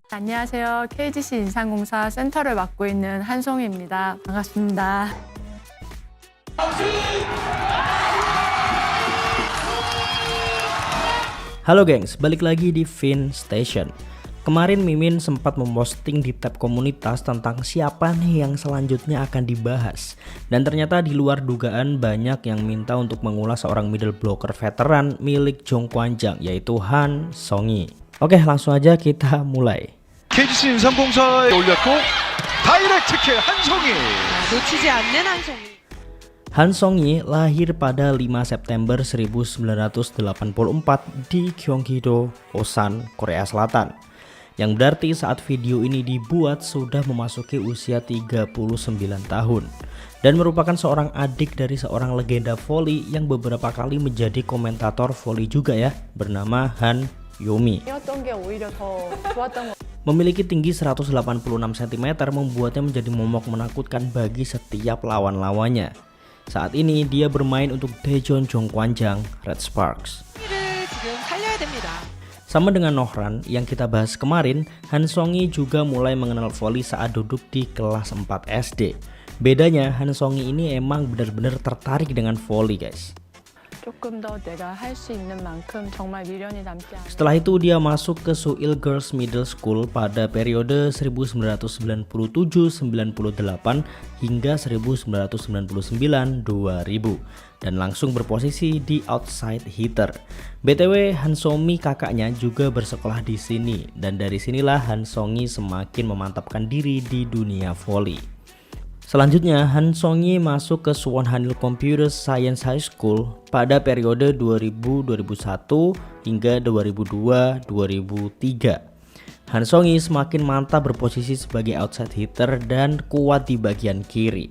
안녕하세요. KGC 인삼공사 센터를 맡고 있는 한송희입니다. 반갑습니다. Halo gengs, balik lagi di Fin Station. Kemarin Mimin sempat memposting di tab komunitas tentang siapa nih yang selanjutnya akan dibahas. Dan ternyata di luar dugaan banyak yang minta untuk mengulas seorang middle blocker veteran milik Jongkwanjang, yaitu Han Song-hee. Oke, langsung aja kita mulai. KGC 인삼공사에 올렸고 다이렉트 킬 한송이. 놓치지 않는 한송이. Han Song-hee lahir pada 5 September 1984 di Gyeonggi-do, Osan, Korea Selatan. Yang berarti saat video ini dibuat sudah memasuki usia 39 tahun. Dan merupakan seorang adik dari seorang legenda voli yang beberapa kali menjadi komentator voli juga ya, bernama Han Yomi. Memiliki tinggi 186 cm membuatnya menjadi momok menakutkan bagi setiap lawan-lawannya. Saat ini dia bermain untuk Daejeon Jongkwanjang Red Sparks. 지금 살려야 됩니다. Sama dengan Nohran yang kita bahas kemarin, Han Song-hee juga mulai mengenal voli saat duduk di kelas 4 SD. Bedanya Han Song-hee ini emang benar-benar tertarik dengan voli, guys. 조금 더 내가 할 수 있는 만큼 정말 미련이 남지 않아. Setelah itu dia masuk ke Suil Girls Middle School pada periode 1997-98 hingga 1999-2000 dan langsung berposisi di outside hitter. BTW Han Song-hee kakaknya juga bersekolah di sini dan dari sinilah Han Song-hee semakin memantapkan diri di dunia voli. Selanjutnya, Han Song-hee masuk ke Suwon Hanil Computer Science High School pada periode 2000-2001 hingga 2002-2003. Han Song-hee semakin mantap berposisi sebagai outside hitter dan kuat di bagian kiri.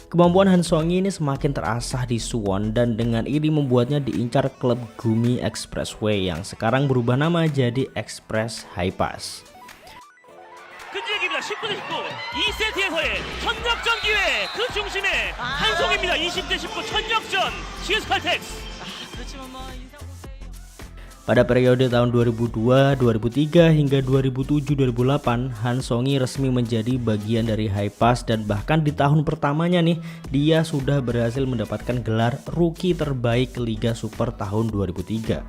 Kemampuan Han Song-hee ini semakin terasah di Suwon dan dengan ini membuatnya diincar klub Gumi Expressway yang sekarang berubah nama jadi Express High Pass. 끈질깁니다. 19대 19 2세트에서의 천역전 기회 그 중심에 한송입니다. 20대 19 천역전 GS 칼텍스. 그렇지만 뭐 인삼공사의 Pada periode tahun 2002, 2003 hingga 2007-2008, Han Song-hee resmi menjadi bagian dari High Pass dan bahkan di tahun pertamanya nih dia sudah berhasil mendapatkan gelar rookie terbaik Liga Super tahun 2003.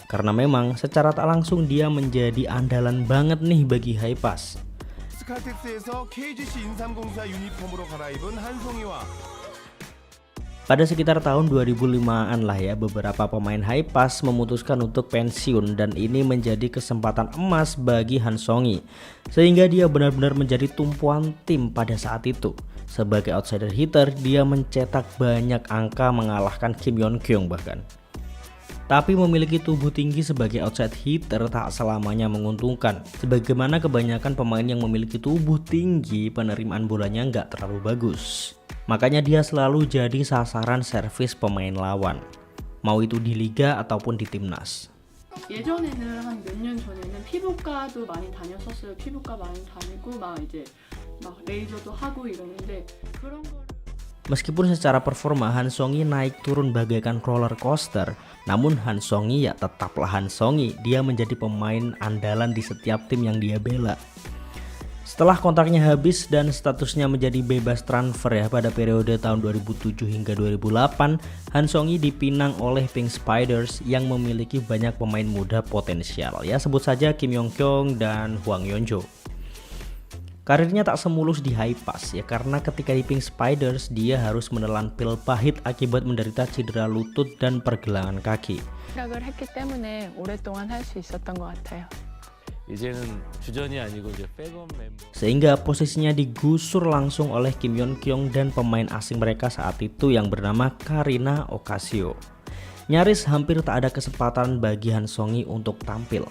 Karena memang secara tak langsung dia menjadi andalan banget nih bagi High Pass. 스칼텍스에서 KGC 인삼공사 유니폼으로 갈아입은 한송이와 Pada sekitar tahun 2005-an lah ya, beberapa pemain High Pass memutuskan untuk pensiun dan ini menjadi kesempatan emas bagi Han Song-hee. Sehingga dia benar-benar menjadi tumpuan tim pada saat itu. Sebagai outsider hitter, dia mencetak banyak angka mengalahkan Kim Yeon-kyung bahkan. Tapi memiliki tubuh tinggi sebagai outside hitter tak selamanya menguntungkan. Sebagaimana kebanyakan pemain yang memiliki tubuh tinggi, penerimaan bolanya nggak terlalu bagus. Makanya dia selalu jadi sasaran servis pemain lawan, mau itu di liga ataupun di timnas. 예전에는 한 몇 년 전에는 피부과도 많이 다녔었어요. 피부과 많이 다니고 막 이제 막 레이저도 하고 이러는데 그런 거를 Meskipun secara performa Han Song-hee naik turun bagaikan roller coaster, namun Han Song-hee ya tetaplah Han Song-hee. Dia menjadi pemain andalan di setiap tim yang dia bela. Setelah kontraknya habis dan statusnya menjadi bebas transfer ya pada periode tahun 2007 hingga 2008, Han Song-hee dipinang oleh Pink Spiders yang memiliki banyak pemain muda potensial. Ya sebut saja Kim Yeon-kyung dan Hwang Yeon-jo. Karirnya tak semulus di High Pass ya karena ketika di Pink Spiders dia harus menelan pil pahit akibat menderita cedera lutut dan pergelangan kaki. 생각을 했기 때문에 오랫동안 할 수 있었던 것 같아요. 이제는 주전이 아니고 이제 백업 멤버. Sehingga posisinya digusur langsung oleh Kim Yeon-kyung dan pemain asing mereka saat itu yang bernama Karina Ocasio. Nyaris hampir tak ada kesempatan bagi Han Song-hee untuk tampil.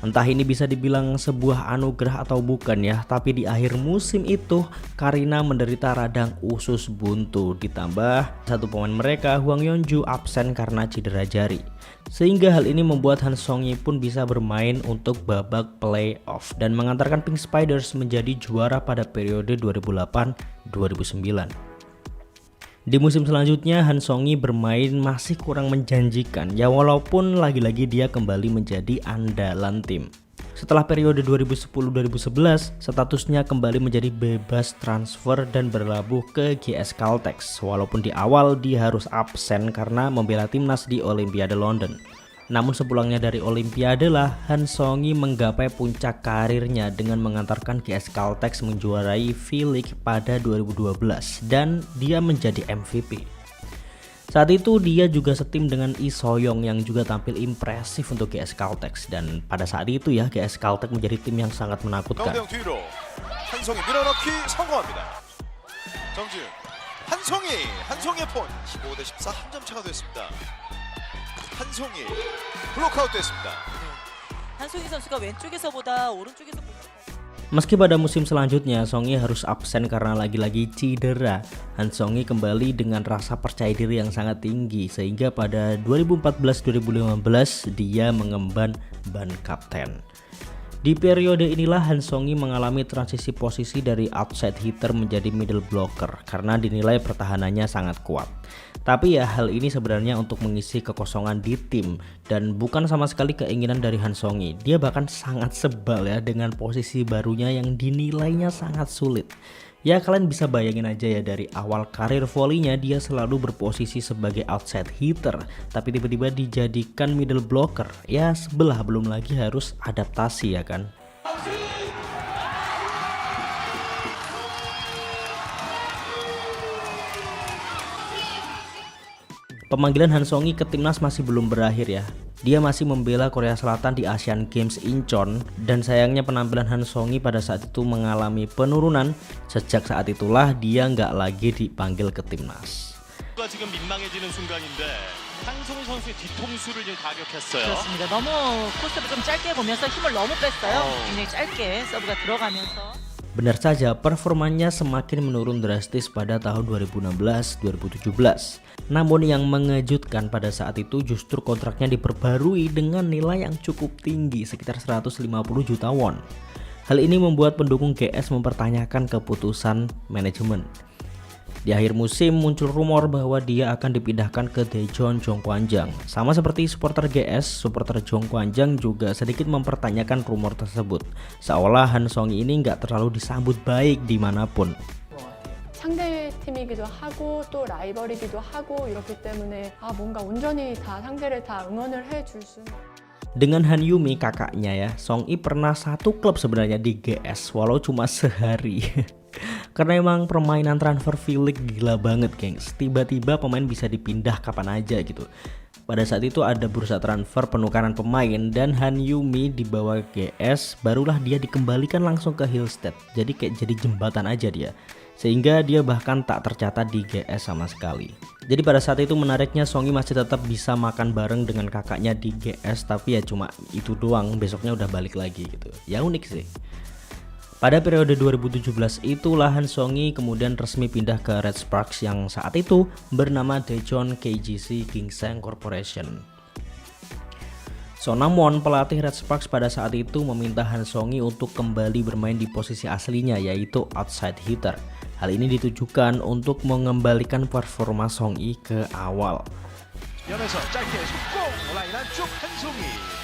Entah ini bisa dibilang sebuah anugerah atau bukan ya, tapi di akhir musim itu Karina menderita radang usus buntu, ditambah satu pemain mereka Hwang Yeon-jo absen karena cedera jari. Sehingga hal ini membuat Han Song-hee pun bisa bermain untuk babak playoff dan mengantarkan Pink Spiders menjadi juara pada periode 2008-2009. Di musim selanjutnya Han Song-hee bermain masih kurang menjanjikan ya, walaupun lagi-lagi dia kembali menjadi andalan tim. Setelah periode 2010-2011, statusnya kembali menjadi bebas transfer dan berlabuh ke GS Caltex. Walaupun di awal dia harus absen karena membela timnas di Olimpiade London. Namun sepulangnya dari Olimpiade lah, Han Song-hee menggapai puncak karirnya dengan mengantarkan GS Caltex menjuarai V-League pada 2012 dan dia menjadi MVP. Saat itu dia juga setim dengan Lee So-young yang juga tampil impresif untuk GS Caltex, dan pada saat itu ya GS Caltex menjadi tim yang sangat menakutkan. 가운데형 뒤로 한송이 밀어넣기 성공합니다. 정지훈 한송이의 폰 15대 14 한 점 차가 됐습니다. 한송이 블록아웃 됐습니다. 한송이 선수가 왼쪽에서보다 오른쪽에서 Meski pada 무sim selanjutnya Song-hee harus absen karena lagi-lagi cedera, Han Song-hee kembali dengan rasa percaya diri yang sangat tinggi sehingga pada 2014-2015 dia mengemban ban kapten. Di periode inilah Han Song-hee mengalami transisi posisi dari outside hitter menjadi middle blocker karena dinilai pertahanannya sangat kuat. Tapi ya hal ini sebenarnya untuk mengisi kekosongan di tim dan bukan sama sekali keinginan dari Han Song-hee. Dia bahkan sangat sebal ya dengan posisi barunya yang dinilainya sangat sulit. Ya kalian bisa bayangin aja ya, dari awal karir volleynya dia selalu berposisi sebagai outside hitter, tapi tiba-tiba dijadikan middle blocker. Ya sebelah, belum lagi harus adaptasi ya kan. Pemanggilan Han Song-hee ke timnas masih belum berakhir ya. Dia masih membela Korea Selatan di Asian Games Incheon, dan sayangnya penampilan Han Song-hee pada saat itu mengalami penurunan. Sejak saat itulah dia nggak lagi dipanggil ke timnas. 지금 민망해지는 순간인데 한송이 선수의 뒤통수를 지금 가격했어요. 그렇습니다. 너무 코스를 좀 짧게 보면서 힘을 너무 뺐어요. 굉장히 짧게 서브가 들어가면서. Benar saja, performanya semakin menurun drastis pada tahun 2016-2017. Namun yang mengejutkan pada saat itu justru kontraknya diperbarui dengan nilai yang cukup tinggi, sekitar 150 juta won. Hal ini membuat pendukung GS mempertanyakan keputusan manajemen. Di akhir musim muncul rumor bahwa dia akan dipindahkan ke Daejeon Jongkwanjang. Sama seperti supporter GS, supporter Jongkwanjang juga sedikit mempertanyakan rumor tersebut. Seolah Han Song-hee ini nggak terlalu disambut baik dimanapun. 상대 팀이기도 하고 또 라이벌이기도 하고 이렇기 때문에 뭔가 온전히 다 상대를 다 응원을 해줄 수는. Dengan Han Yumi kakaknya ya, Song-hee pernah satu klub sebenarnya di GS walau cuma sehari. Karena emang permainan transfer V-League gila banget gengs. Tiba-tiba pemain bisa dipindah kapan aja gitu. Pada saat itu ada bursa transfer penukaran pemain dan Han Yumi dibawa GS, barulah dia dikembalikan langsung ke Hillstead. Jadi kayak jadi jembatan aja dia. Sehingga dia bahkan tak tercatat di GS sama sekali. Jadi pada saat itu menariknya Song-hee masih tetap bisa makan bareng dengan kakaknya di GS, tapi ya cuma itu doang, besoknya udah balik lagi gitu. Ya unik sih. Pada periode 2017 itulah Han Song-hee kemudian resmi pindah ke Red Sparks yang saat itu bernama Daejeon KGC Ginseng Corporation. Son Nam-won, pelatih Red Sparks pada saat itu meminta Han Song-hee untuk kembali bermain di posisi aslinya yaitu outside hitter. Hal ini ditujukan untuk mengembalikan performa Song-hee ke awal. 연에서 짧게 속공 라인 안쪽 한송이.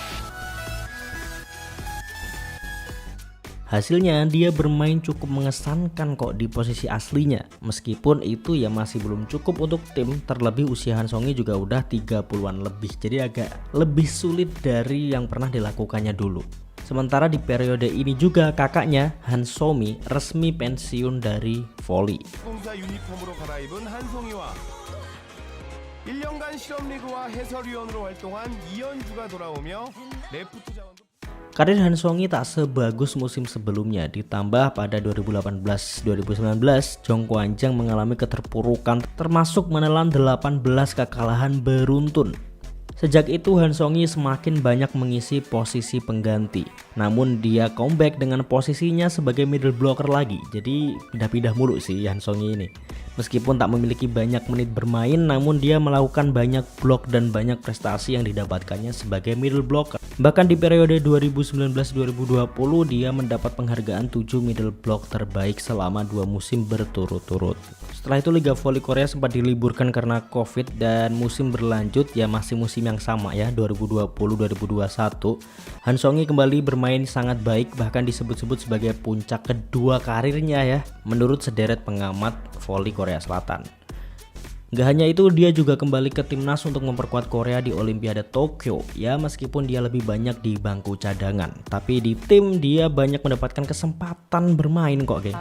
Hasilnya dia bermain cukup mengesankan kok di posisi aslinya. Meskipun itu ya masih belum cukup untuk tim, terlebih usia Han Song-hee juga udah 30-an lebih. Jadi agak lebih sulit dari yang pernah dilakukannya dulu. Sementara di periode ini juga kakaknya Han So-mi resmi pensiun dari volley. 공사 유니폼으로 갈아입은 한송이와 1년간 실업리그와 해설위원으로 활동한 이현주가 돌아오며 레프트 자원도 Karir Han Song-hee tak sebagus musim sebelumnya, ditambah pada 2018-2019 Jongkwanjang mengalami keterpurukan termasuk menelan 18 kekalahan beruntun. Sejak itu Han Song-hee semakin banyak mengisi posisi pengganti. Namun dia comeback dengan posisinya sebagai middle blocker lagi. Jadi pindah-pindah mulu sih Han Song-hee ini. Meskipun tak memiliki banyak menit bermain, namun dia melakukan banyak blok dan banyak prestasi yang didapatkannya sebagai middle blocker. Bahkan di periode 2019-2020 dia mendapat penghargaan 7 middle block terbaik selama 2 musim berturut-turut. Setelah itu Liga Voli Korea sempat diliburkan karena Covid dan musim berlanjut ya masih musim yang sama ya 2020-2021. Han Song-hee kembali bermain sangat baik, bahkan disebut-sebut sebagai puncak kedua karirnya ya menurut sederet pengamat voli Korea Selatan. Gak hanya itu, dia juga kembali ke timnas untuk memperkuat Korea di Olimpiade Tokyo. Ya meskipun dia lebih banyak di bangku cadangan, tapi di tim dia banyak mendapatkan kesempatan bermain kok guys.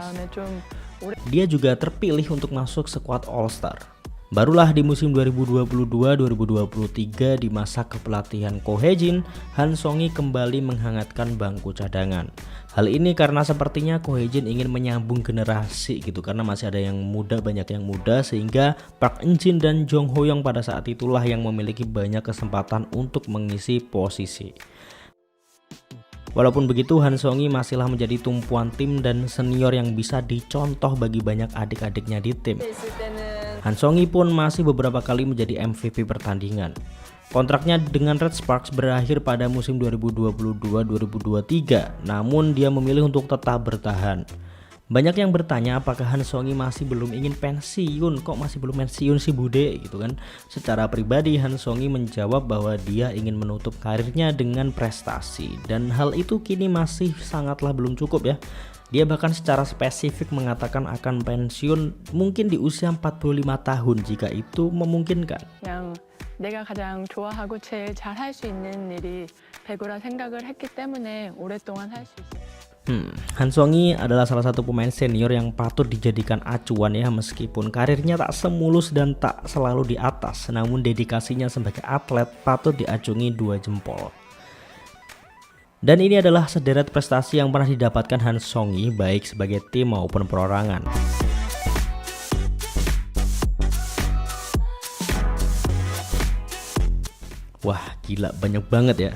Dia juga terpilih untuk masuk skuad All Star. Barulah di musim 2022-2023 di masa kepelatihan Ko Hae-jin, Han Song-hee kembali menghangatkan bangku cadangan. Hal ini karena sepertinya Ko Hae-jin ingin menyambung generasi gitu, karena masih ada yang muda, banyak yang muda, sehingga Park Eun-jin dan Jong Ho-young pada saat itulah yang memiliki banyak kesempatan untuk mengisi posisi. Walaupun begitu, Han Song-hee masihlah menjadi tumpuan tim dan senior yang bisa dicontoh bagi banyak adik-adiknya di tim. Han Song-hee pun masih beberapa kali menjadi MVP pertandingan. Kontraknya dengan Red Sparks berakhir pada musim 2022-2023, namun dia memilih untuk tetap bertahan. Banyak yang bertanya apakah Han Song-hee masih belum ingin pensiun, kok masih belum pensiun sih bude gitu kan. Secara pribadi Han Song-hee menjawab bahwa dia ingin menutup karirnya dengan prestasi, dan hal itu kini masih sangatlah belum cukup ya. Dia bahkan secara spesifik mengatakan akan pensiun mungkin di usia 45 tahun jika itu memungkinkan. 그냥 내가 가장 좋아하고 제일 잘할 수 있는 일이 배구라 생각을 했기 때문에 오랫동안 할 수 있어요. Han Song-hee adalah salah satu pemain senior yang patut dijadikan acuan ya, meskipun karirnya tak semulus dan tak selalu di atas, namun dedikasinya sebagai atlet patut diacungi 2 jempol. Dan ini adalah sederet prestasi yang pernah didapatkan Han Song-hee baik sebagai tim maupun perorangan. Wah gila, banyak banget ya.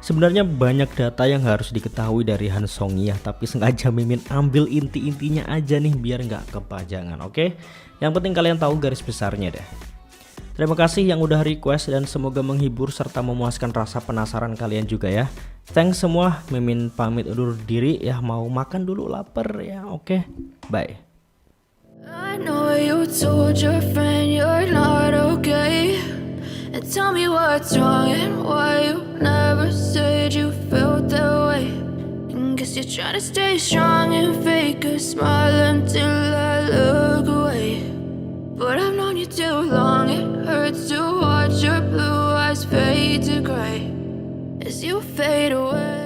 Sebenarnya banyak data yang harus diketahui dari Han Song-hee ya, tapi sengaja Mimin ambil inti-intinya aja nih biar nggak kepajangan, oke? Yang penting kalian tahu garis besarnya deh. Terima kasih yang udah request dan semoga menghibur serta memuaskan rasa penasaran kalian juga ya. Thanks semua, Mimin pamit undur diri ya, mau makan dulu lapar ya, oke? Bye. I know you told your friend you're not okay, and tell me what's wrong and why you never said you felt that way. And guess you're trying to stay strong and fake a smile until I look away. But I've known you too long, it hurts to watch your blue eyes fade to gray as you fade away.